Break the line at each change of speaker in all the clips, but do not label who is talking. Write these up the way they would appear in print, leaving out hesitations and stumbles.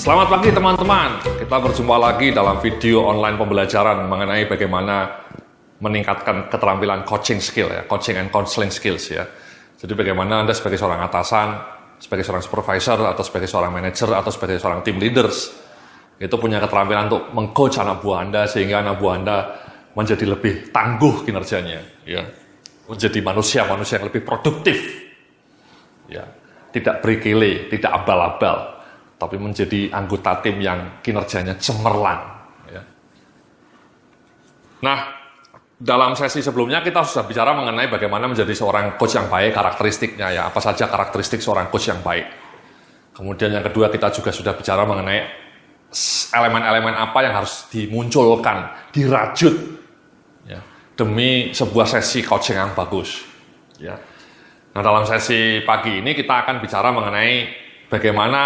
Selamat pagi teman-teman, kita berjumpa lagi dalam video online pembelajaran mengenai bagaimana meningkatkan keterampilan coaching skill ya, coaching and counseling skills ya. Jadi bagaimana Anda sebagai seorang atasan, sebagai seorang supervisor, atau sebagai seorang manager, atau sebagai seorang team leaders, itu punya keterampilan untuk mengcoach anak buah Anda sehingga anak buah Anda menjadi lebih tangguh kinerjanya ya. Menjadi manusia-manusia yang lebih produktif ya. Tidak berkele, tidak abal-abal, tapi menjadi anggota tim yang kinerjanya cemerlang. Ya. Nah, dalam sesi sebelumnya kita sudah bicara mengenai bagaimana menjadi seorang coach yang baik, karakteristiknya ya, apa saja karakteristik seorang coach yang baik. Kemudian yang kedua kita juga sudah bicara mengenai elemen-elemen apa yang harus dimunculkan, dirajut ya, demi sebuah sesi coaching yang bagus. Ya. Nah, dalam sesi pagi ini kita akan bicara mengenai bagaimana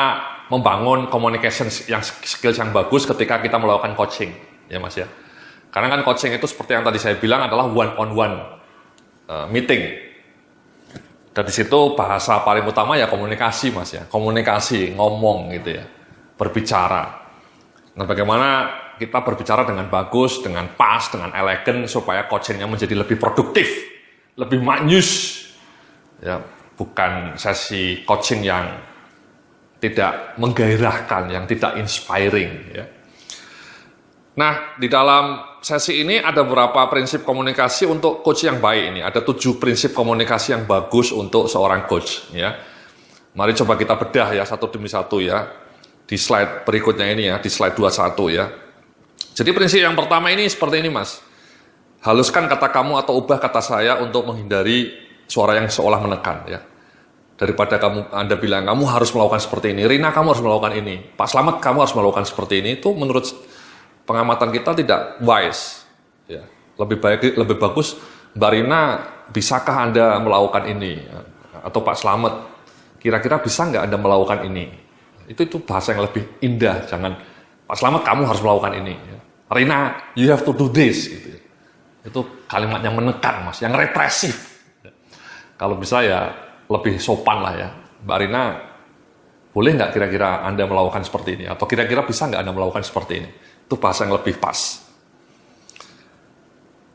membangun communication yang skills yang bagus ketika kita melakukan coaching, ya Mas ya. Karena kan coaching itu seperti yang tadi saya bilang adalah one-on-one meeting. Dan di situ bahasa paling utama ya komunikasi Mas ya, komunikasi, ngomong gitu ya, berbicara. Nah, bagaimana kita berbicara dengan bagus, dengan pas, dengan elegan supaya coachingnya menjadi lebih produktif, lebih maknyus. Ya, bukan sesi coaching yang tidak menggairahkan, yang tidak inspiring. Ya. Nah, di dalam sesi ini ada beberapa prinsip komunikasi untuk coach yang baik ini. Ada 7 prinsip komunikasi yang bagus untuk seorang coach. Ya. Mari coba kita bedah ya satu demi satu ya. Di slide berikutnya ini ya, di slide 21 ya. Jadi prinsip yang pertama ini seperti ini Mas. Haluskan kata kamu atau ubah kata saya untuk menghindari suara yang seolah menekan ya. Daripada Anda bilang kamu harus melakukan seperti ini, Rina kamu harus melakukan ini, Pak Slamet kamu harus melakukan seperti ini, itu menurut pengamatan kita tidak wise ya. Lebih bagus Mbak Rina, bisakah Anda melakukan ini, atau Pak Slamet kira-kira bisa nggak Anda melakukan ini. Itu bahasa yang lebih indah. Jangan Pak Slamet kamu harus melakukan ini ya. Rina you have to do this gitu. Itu kalimat yang menekan Mas, yang represif. Kalau bisa ya lebih sopan lah ya. Mbak Rina, boleh nggak kira-kira Anda melakukan seperti ini? Atau kira-kira bisa nggak Anda melakukan seperti ini? Itu bahasa yang lebih pas.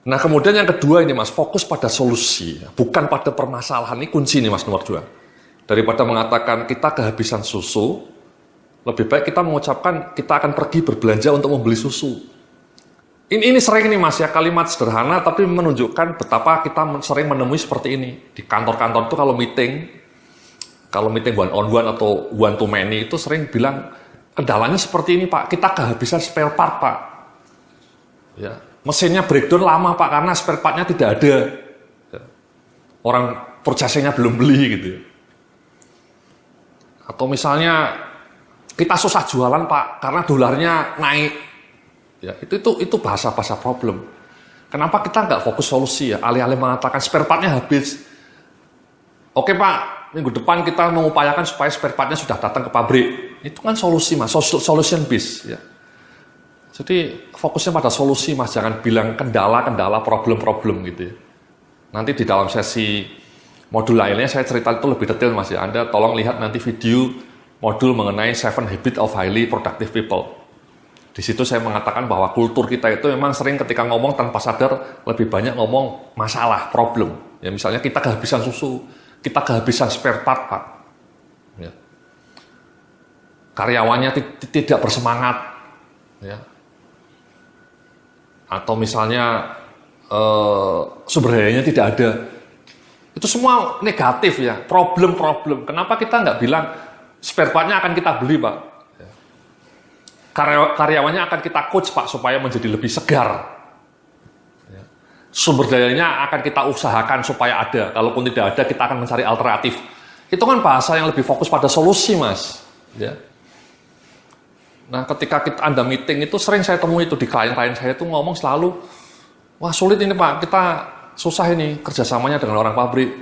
Nah, kemudian yang kedua ini Mas, fokus pada solusi. Bukan pada permasalahan. Ini kunci nih Mas, nomor 2. Daripada mengatakan kita kehabisan susu, lebih baik kita mengucapkan kita akan pergi berbelanja untuk membeli susu. Ini sering nih Mas ya, kalimat sederhana tapi menunjukkan betapa kita sering menemui seperti ini. Di kantor-kantor itu kalau meeting one on one atau one to many itu sering bilang, kendalanya seperti ini Pak, kita kehabisan spare part Pak. Ya, mesinnya breakdown lama Pak karena spare partnya tidak ada. Ya. Orang purchasing-nya belum beli gitu. Atau misalnya kita susah jualan Pak karena dolarnya naik. Ya, itu bahasa-bahasa problem. Kenapa kita nggak fokus solusi ya? Alih-alih mengatakan spare partnya habis. Oke Pak, minggu depan kita mengupayakan supaya spare partnya sudah datang ke pabrik. Itu kan solusi Mas, solution based. Ya. Jadi fokusnya pada solusi Mas, jangan bilang kendala-kendala, problem-problem gitu ya. Nanti di dalam sesi modul lainnya saya cerita itu lebih detail Mas ya. Anda tolong lihat nanti video modul mengenai 7 Habits of Highly Productive People. Di situ saya mengatakan bahwa kultur kita itu memang sering ketika ngomong tanpa sadar lebih banyak ngomong masalah, problem. Ya, misalnya kita kehabisan susu, kita kehabisan spare part, Pak. Ya. Karyawannya tidak bersemangat. Ya. Atau misalnya sumber dayanya tidak ada. Itu semua negatif ya, problem-problem. Kenapa kita nggak bilang spare partnya akan kita beli, Pak? Karyawannya akan kita coach Pak supaya menjadi lebih segar. Sumber dayanya akan kita usahakan supaya ada. Kalaupun tidak ada, kita akan mencari alternatif. Itu kan bahasa yang lebih fokus pada solusi Mas. Ya. Nah, ketika Anda meeting itu sering saya temui itu di klien-klien saya itu ngomong selalu, wah sulit ini Pak, kita susah ini kerjasamanya dengan orang pabrik.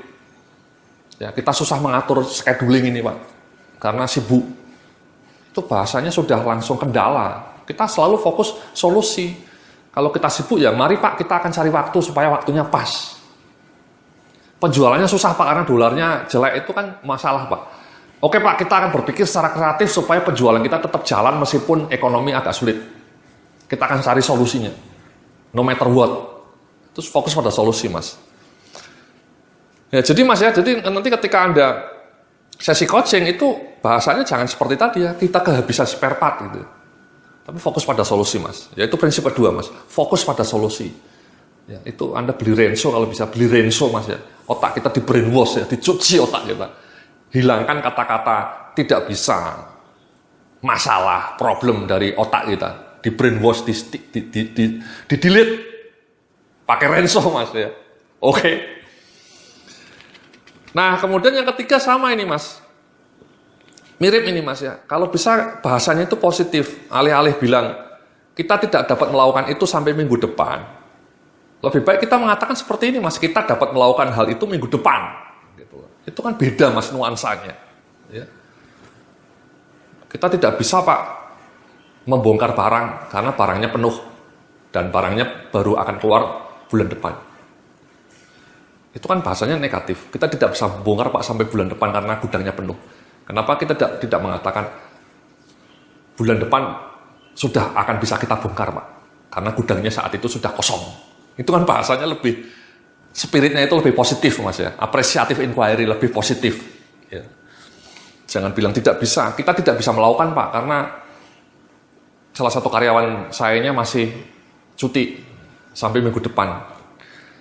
Ya, kita susah mengatur scheduling ini Pak, karena sibuk. Itu bahasanya sudah langsung kendala. Kita selalu fokus solusi. Kalau kita sibuk ya mari Pak kita akan cari waktu supaya waktunya pas. Penjualannya susah Pak karena dolarnya jelek, itu kan masalah Pak. Oke Pak, kita akan berpikir secara kreatif supaya penjualan kita tetap jalan meskipun ekonomi agak sulit. Kita akan cari solusinya, no matter what. Terus fokus pada solusi, Mas. Ya, jadi Mas ya, jadi nanti ketika Anda sesi coaching itu bahasanya jangan seperti tadi ya, kita kehabisan spare part gitu. Tapi fokus pada solusi, Mas. Ya, itu prinsip kedua, Mas. Fokus pada solusi. Ya, itu Anda beli Renso, kalau bisa beli Renso, Mas ya. Otak kita di brainwash ya, dicuci otak kita. Hilangkan kata-kata tidak bisa, masalah, problem dari otak kita. Di brainwash, di delete. Pakai Renso, Mas ya. Oke. Nah, kemudian yang ketiga sama ini, Mas. Mirip ini, Mas ya. Kalau bisa bahasanya itu positif. Alih-alih bilang, kita tidak dapat melakukan itu sampai minggu depan. Lebih baik kita mengatakan seperti ini, Mas. Kita dapat melakukan hal itu minggu depan. Gitu. Itu kan beda, Mas, nuansanya. Ya. Kita tidak bisa, Pak, membongkar barang karena barangnya penuh. Dan barangnya baru akan keluar bulan depan. Itu kan bahasanya negatif. Kita tidak bisa bongkar Pak sampai bulan depan karena gudangnya penuh. Kenapa kita tidak mengatakan bulan depan sudah akan bisa kita bongkar Pak? Karena gudangnya saat itu sudah kosong. Itu kan bahasanya lebih, spiritnya itu lebih positif Mas ya. Apresiatif inquiry, lebih positif. Ya. Jangan bilang tidak bisa. Kita tidak bisa melakukan Pak karena salah satu karyawan sayanya masih cuti sampai minggu depan.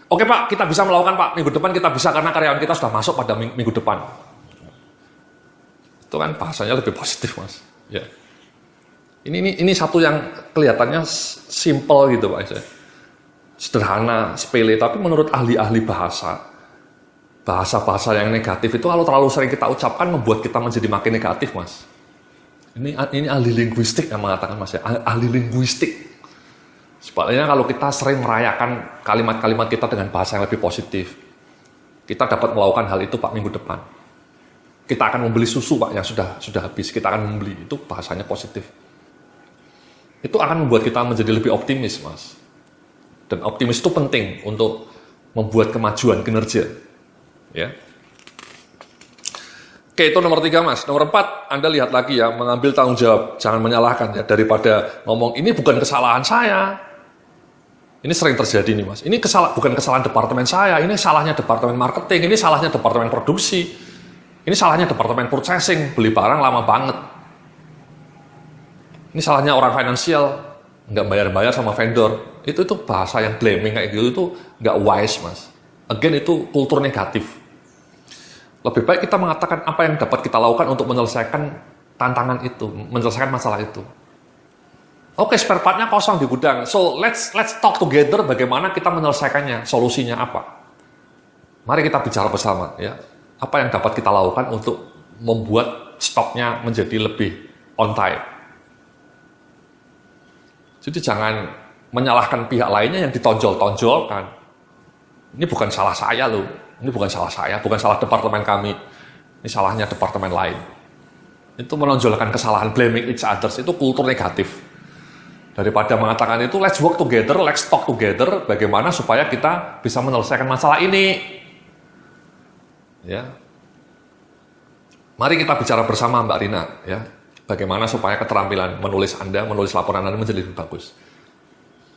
Oke Pak, kita bisa melakukan Pak, minggu depan kita bisa karena karyawan kita sudah masuk pada minggu depan. Itu kan bahasanya lebih positif Mas. Ya. Ini satu yang kelihatannya simple gitu Pak. Sederhana, sepele, tapi menurut ahli-ahli bahasa yang negatif itu kalau terlalu sering kita ucapkan membuat kita menjadi makin negatif Mas. Ini ahli linguistik yang mengatakan Mas ya, ahli linguistik. Sebaliknya kalau kita sering merayakan kalimat-kalimat kita dengan bahasa yang lebih positif, kita dapat melakukan hal itu Pak minggu depan. Kita akan membeli susu Pak yang sudah habis, kita akan membeli, itu bahasanya positif. Itu akan membuat kita menjadi lebih optimis Mas. Dan optimis itu penting untuk membuat kemajuan kinerja. Ya. Oke, itu nomor 3 Mas. Nomor 4, Anda lihat lagi ya, mengambil tanggung jawab, jangan menyalahkan ya, daripada ngomong ini bukan kesalahan saya. Ini sering terjadi nih Mas. Ini bukan kesalahan departemen saya, ini salahnya departemen marketing, ini salahnya departemen produksi, ini salahnya departemen purchasing, beli barang lama banget. Ini salahnya orang finansial, nggak bayar-bayar sama vendor. Itu bahasa yang blaming kayak gitu itu nggak wise Mas. Again itu kultur negatif. Lebih baik kita mengatakan apa yang dapat kita lakukan untuk menyelesaikan tantangan itu, menyelesaikan masalah itu. Oke, spare part-nya kosong di gudang. So, let's talk together bagaimana kita menyelesaikannya, solusinya apa. Mari kita bicara bersama ya. Apa yang dapat kita lakukan untuk membuat stoknya menjadi lebih on time. Jadi jangan menyalahkan pihak lainnya yang ditonjol-tonjolkan. Ini bukan salah saya loh. Ini bukan salah saya, bukan salah departemen kami. Ini salahnya departemen lain. Itu menonjolkan kesalahan, blaming each others, itu kultur negatif. Daripada mengatakan itu, let's work together, let's talk together, bagaimana supaya kita bisa menyelesaikan masalah ini. Ya. Mari kita bicara bersama Mbak Rina, ya. Bagaimana supaya keterampilan menulis Anda, menulis laporan Anda menjadi lebih bagus.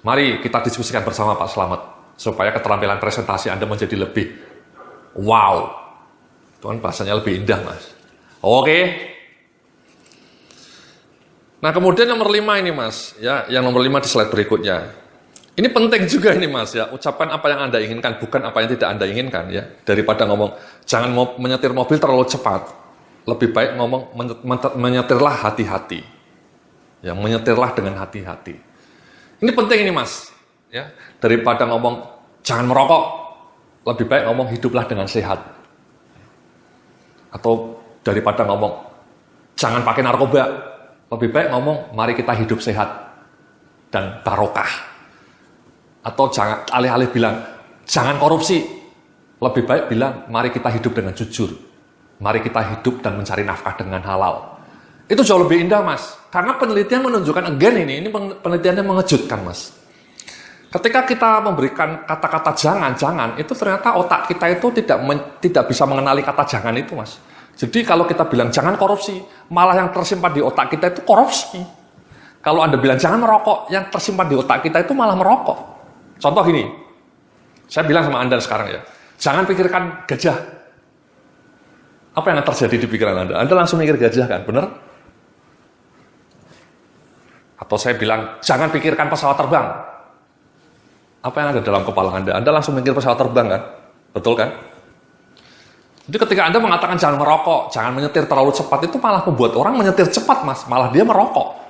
Mari kita diskusikan bersama Pak Slamet, supaya keterampilan presentasi Anda menjadi lebih wow. Itu kan bahasanya lebih indah, Mas. Oke. Nah, kemudian nomor 5 ini, Mas. Ya, yang nomor 5 di slide berikutnya. Ini penting juga ini, Mas. Ya, ucapkan apa yang Anda inginkan, bukan apa yang tidak Anda inginkan. Ya, daripada ngomong, jangan menyetir mobil terlalu cepat. Lebih baik ngomong, menyetirlah hati-hati. Ya, menyetirlah dengan hati-hati. Ini penting ini, Mas. Ya, daripada ngomong, jangan merokok. Lebih baik ngomong, hiduplah dengan sehat. Atau daripada ngomong, jangan pakai narkoba. Lebih baik ngomong, mari kita hidup sehat dan barokah. Atau jangan alih-alih bilang, jangan korupsi. Lebih baik bilang, mari kita hidup dengan jujur. Mari kita hidup dan mencari nafkah dengan halal. Itu jauh lebih indah, Mas. Karena penelitian menunjukkan, again ini penelitiannya mengejutkan, Mas. Ketika kita memberikan kata-kata jangan, itu ternyata otak kita itu tidak bisa mengenali kata jangan itu, Mas. Jadi kalau kita bilang jangan korupsi, malah yang tersimpan di otak kita itu korupsi. Kalau Anda bilang jangan merokok, yang tersimpan di otak kita itu malah merokok. Contoh gini, saya bilang sama Anda sekarang ya, jangan pikirkan gajah. Apa yang terjadi di pikiran Anda? Anda langsung mikir gajah kan, benar? Atau saya bilang, jangan pikirkan pesawat terbang. Apa yang ada dalam kepala Anda? Anda langsung mikir pesawat terbang kan? Betul kan? Jadi ketika Anda mengatakan jangan merokok, jangan menyetir terlalu cepat, itu malah membuat orang menyetir cepat, Mas. Malah dia merokok.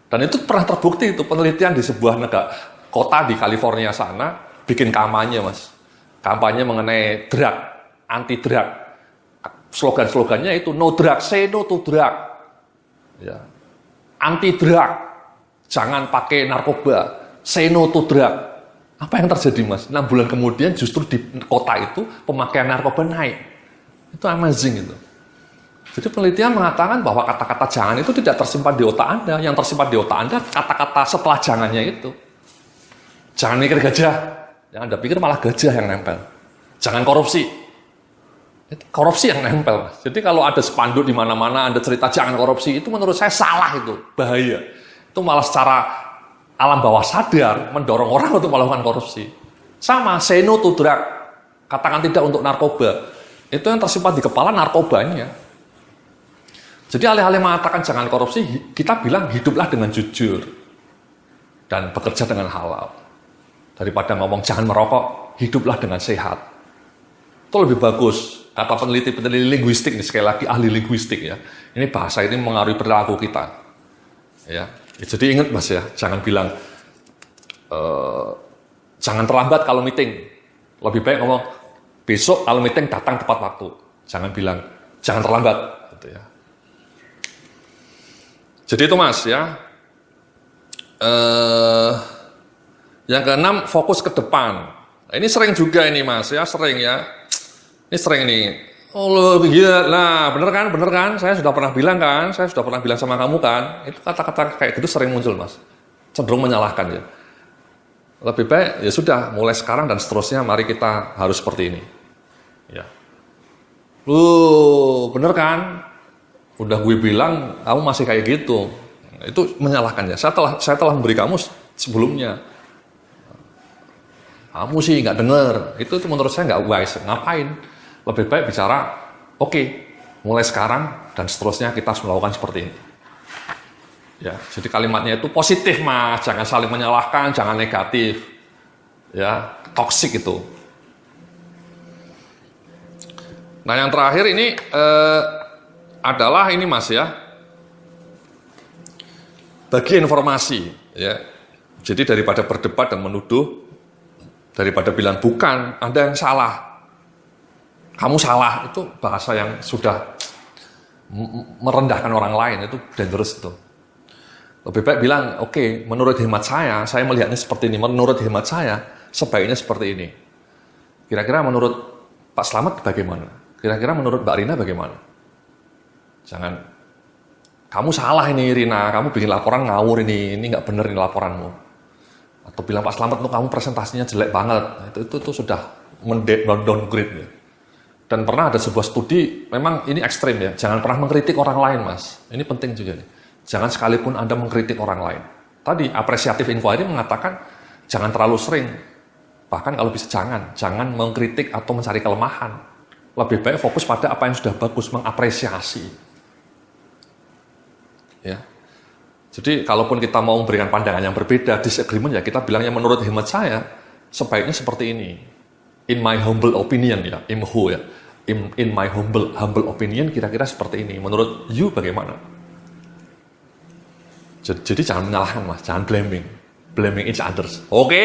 Dan itu pernah terbukti, itu penelitian di sebuah negara, kota di California sana, bikin kampanye, Mas. Kampanye mengenai drug, anti-drug. Slogan-slogannya itu, no drug, say no to drug. Ya. Anti-drug, jangan pakai narkoba, say no to drug. Apa yang terjadi, Mas? 6 bulan kemudian justru di kota itu pemakaian narkoba naik. Itu amazing itu. Jadi penelitian mengatakan bahwa kata-kata jangan itu tidak tersimpan di otak Anda. Yang tersimpan di otak Anda kata-kata setelah jangannya itu. Jangan mikir gajah. Yang Anda pikir malah gajah yang nempel. Jangan korupsi. Itu korupsi yang nempel, Mas. Jadi kalau ada spanduk di mana-mana Anda cerita jangan korupsi, itu menurut saya salah itu, bahaya. Itu malah secara alam bawah sadar mendorong orang untuk melakukan korupsi. Sama, say no to drug. Katakan tidak untuk narkoba. Itu yang tersimpan di kepala narkobanya. Jadi alih-alih mengatakan jangan korupsi, kita bilang hiduplah dengan jujur. Dan bekerja dengan halal. Daripada ngomong jangan merokok, hiduplah dengan sehat. Itu lebih bagus. Kata peneliti-peneliti linguistik, ini sekali lagi ahli linguistik ya. Ini bahasa ini mengaruhi perilaku kita. Ya. Jadi ingat Mas ya, jangan bilang jangan terlambat kalau meeting. Lebih baik ngomong besok kalau meeting datang tepat waktu. Jangan bilang jangan terlambat. Gitu ya. Jadi itu Mas ya. Yang keenam fokus ke depan. Nah, ini sering juga ini Mas ya, sering ya. Ini sering nih. Oh iya, nah bener kan? Saya sudah pernah bilang kan, saya sudah pernah bilang sama kamu kan. Itu kata-kata kayak gitu sering muncul Mas. Cenderung menyalahkan ya. Lebih baik ya sudah, mulai sekarang dan seterusnya mari kita harus seperti ini. Ya. Bener kan? Udah gue bilang, kamu masih kayak gitu. Itu menyalahkan ya. Saya telah memberi kamu sebelumnya. Kamu sih nggak denger. Itu menurut saya nggak wise. Ngapain? Lebih baik bicara, oke, mulai sekarang dan seterusnya kita harus melakukan seperti ini. Ya, jadi kalimatnya itu positif Mas, jangan saling menyalahkan, jangan negatif. Ya, toksik itu. Nah, yang terakhir ini adalah ini Mas ya. Bagi informasi ya. Jadi daripada berdebat dan menuduh, daripada bilang bukan, Anda yang salah. Kamu salah, itu bahasa yang sudah merendahkan orang lain, itu dangerous itu. Lebih baik bilang, oke, menurut hemat saya melihatnya seperti ini, menurut hemat saya, sebaiknya seperti ini. Kira-kira menurut Pak Slamet bagaimana? Kira-kira menurut Mbak Rina bagaimana? Jangan, kamu salah ini Rina, kamu bikin laporan ngawur ini nggak bener ini laporanmu. Atau bilang Pak Slamet, tuh kamu presentasinya jelek banget, itu sudah downgrade ya. Dan pernah ada sebuah studi, memang ini ekstrim ya, jangan pernah mengkritik orang lain Mas. Ini penting juga nih. Jangan sekalipun Anda mengkritik orang lain. Tadi apresiatif inquiry mengatakan jangan terlalu sering. Bahkan kalau bisa jangan mengkritik atau mencari kelemahan. Lebih baik fokus pada apa yang sudah bagus, mengapresiasi. Ya. Jadi kalaupun kita mau memberikan pandangan yang berbeda, disagreement ya kita bilang yang menurut hemat saya sebaiknya seperti ini. In my humble opinion ya, IMHO ya. In my humble opinion kira-kira seperti ini. Menurut you bagaimana? Jadi jangan menyalahkan Mas, jangan blaming each others. Oke?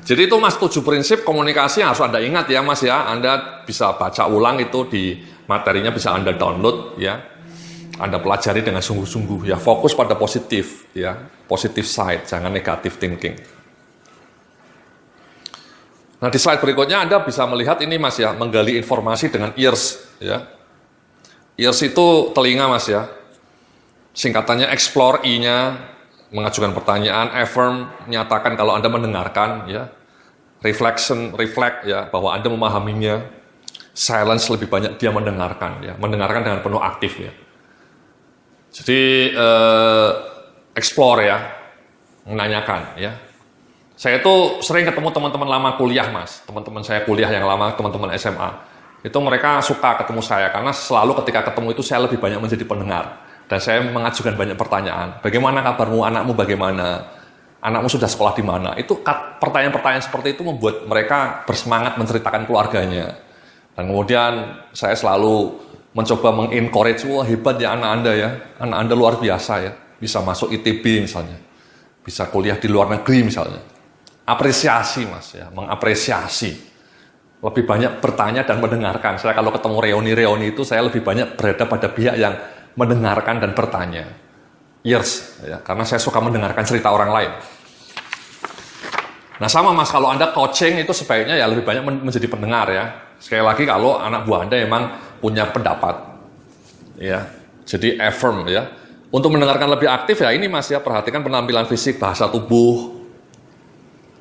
Jadi itu Mas 7 prinsip komunikasi yang harus Anda ingat ya Mas ya. Anda bisa baca ulang itu di materinya, bisa Anda download ya. Anda pelajari dengan sungguh-sungguh ya. Fokus pada positif ya, positive side, jangan negative thinking. Nah di slide berikutnya Anda bisa melihat ini Mas ya, menggali informasi dengan ears ya. Ears itu telinga Mas ya. Singkatannya explore, I-nya mengajukan pertanyaan, affirm, menyatakan kalau Anda mendengarkan ya. Reflect ya, bahwa Anda memahaminya. silence, lebih banyak dia mendengarkan, ya, mendengarkan dengan penuh aktif, ya. Jadi explore, ya, menanyakan, ya. Saya itu sering ketemu teman-teman lama kuliah, Mas, teman-teman saya kuliah yang lama, teman-teman SMA. Itu mereka suka ketemu saya karena selalu ketika ketemu itu saya lebih banyak menjadi pendengar dan saya mengajukan banyak pertanyaan. Bagaimana kabarmu, anakmu bagaimana? Anakmu sudah sekolah di mana? Itu pertanyaan-pertanyaan seperti itu membuat mereka bersemangat menceritakan keluarganya. Dan kemudian saya selalu mencoba mengencourage, wah hebat ya anak Anda ya. Anak Anda luar biasa ya. Bisa masuk ITB misalnya. Bisa kuliah di luar negeri misalnya. Apresiasi, Mas, ya, mengapresiasi. Lebih banyak bertanya dan mendengarkan. Saya kalau ketemu reuni-reuni itu saya lebih banyak berada pada pihak yang mendengarkan dan bertanya. Ears, ya, karena saya suka mendengarkan cerita orang lain. Nah sama, Mas, kalau Anda coaching itu sebaiknya ya lebih banyak menjadi pendengar, ya. Sekali lagi kalau anak buah Anda memang punya pendapat, ya. Jadi affirm, ya. Untuk mendengarkan lebih aktif ya ini, Mas, ya, perhatikan penampilan fisik, bahasa tubuh.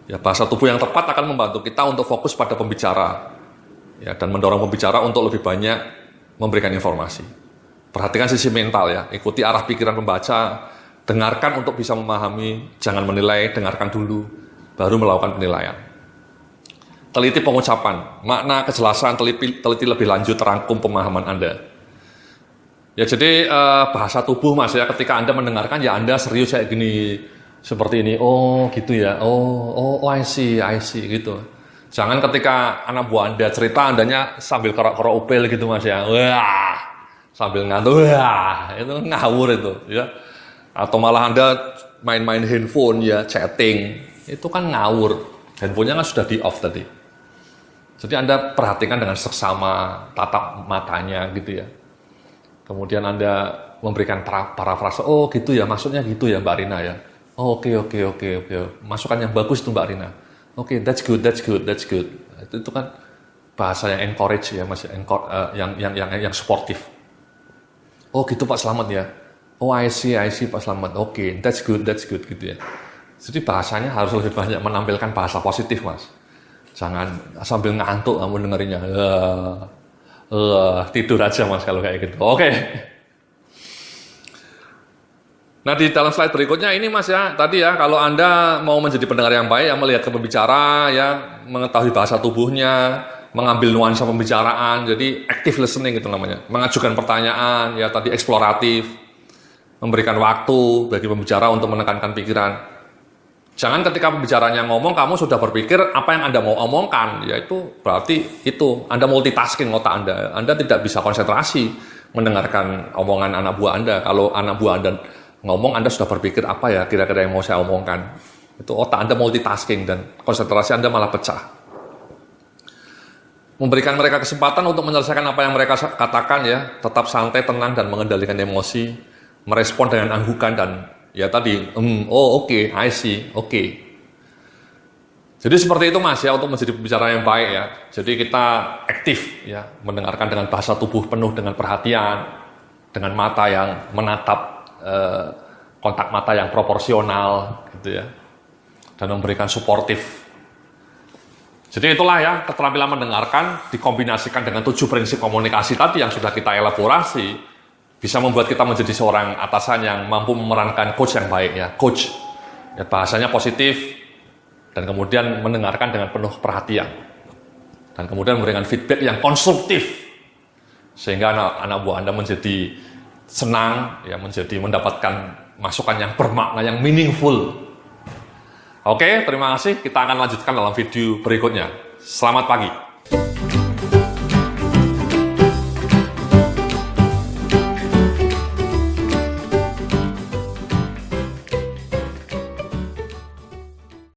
Ya, bahasa tubuh yang tepat akan membantu kita untuk fokus pada pembicara, ya, dan mendorong pembicara untuk lebih banyak memberikan informasi. Perhatikan sisi mental, ya, ikuti arah pikiran pembaca, dengarkan untuk bisa memahami, jangan menilai, dengarkan dulu, baru melakukan penilaian. Teliti pengucapan, makna, kejelasan, teliti lebih lanjut, rangkum pemahaman Anda. Ya, jadi bahasa tubuh, Mas, ya, ketika Anda mendengarkan, ya Anda serius kayak gini, seperti ini, oh gitu ya, oh I see, gitu. Jangan ketika anak buah Anda cerita, Andanya sambil kerok-kerok upil gitu, Mas, ya, wah, sambil ngantuk, wah, itu ngawur itu, ya. Atau malah Anda main-main handphone, ya, chatting, itu kan ngawur. Handphonenya kan sudah di off tadi. Jadi Anda perhatikan dengan seksama, tatap matanya gitu, ya. Kemudian Anda memberikan parafrase, oh gitu ya, maksudnya gitu ya Mbak Rina, ya. Oh, oke. Masukan yang bagus itu Mbak Rina. Oke, that's good. Itu kan bahasa yang encourage, ya, Mas, yang sportif. Oh gitu Pak Slamet ya. Oh I see Pak Slamet. Oke, that's good gitu, ya. Jadi bahasanya harus lebih banyak menampilkan bahasa positif, Mas. Jangan sambil ngantuk kamu dengerinnya. Tidur aja, Mas, kalau kayak gitu. Oke. Nah, di dalam slide berikutnya ini, Mas, ya, tadi ya, kalau Anda mau menjadi pendengar yang baik, ya, melihat ke pembicara, ya, mengetahui bahasa tubuhnya, mengambil nuansa pembicaraan, jadi active listening itu namanya. Mengajukan pertanyaan, ya, tadi eksploratif, memberikan waktu bagi pembicara untuk menekankan pikiran. Jangan ketika pembicaranya ngomong, kamu sudah berpikir apa yang Anda mau omongkan, yaitu berarti itu Anda multitasking otak Anda. Anda tidak bisa konsentrasi mendengarkan omongan anak buah Anda. Kalau anak buah Anda ngomong, Anda sudah berpikir apa ya kira-kira yang mau saya omongkan. Itu otak Anda multitasking dan konsentrasi Anda malah pecah. Memberikan mereka kesempatan untuk menyelesaikan apa yang mereka katakan, ya, tetap santai, tenang, dan mengendalikan emosi, merespon dengan anggukan dan ya tadi, oke, I see, oke. Jadi seperti itu, Mas, ya, untuk menjadi pembicara yang baik, ya. Jadi kita aktif, ya, mendengarkan dengan bahasa tubuh penuh dengan perhatian, dengan mata yang menatap, kontak mata yang proporsional, gitu, ya, dan memberikan suportif. Jadi itulah, ya, keterampilan mendengarkan dikombinasikan dengan 7 prinsip komunikasi tadi yang sudah kita elaborasi, bisa membuat kita menjadi seorang atasan yang mampu memerankan coach yang baik, ya, coach, ya, bahasanya positif, dan kemudian mendengarkan dengan penuh perhatian, dan kemudian memberikan feedback yang konstruktif, sehingga anak buah Anda menjadi senang, ya, mendapatkan masukan yang bermakna, yang meaningful. Oke, terima kasih. Kita akan lanjutkan dalam video berikutnya. Selamat pagi.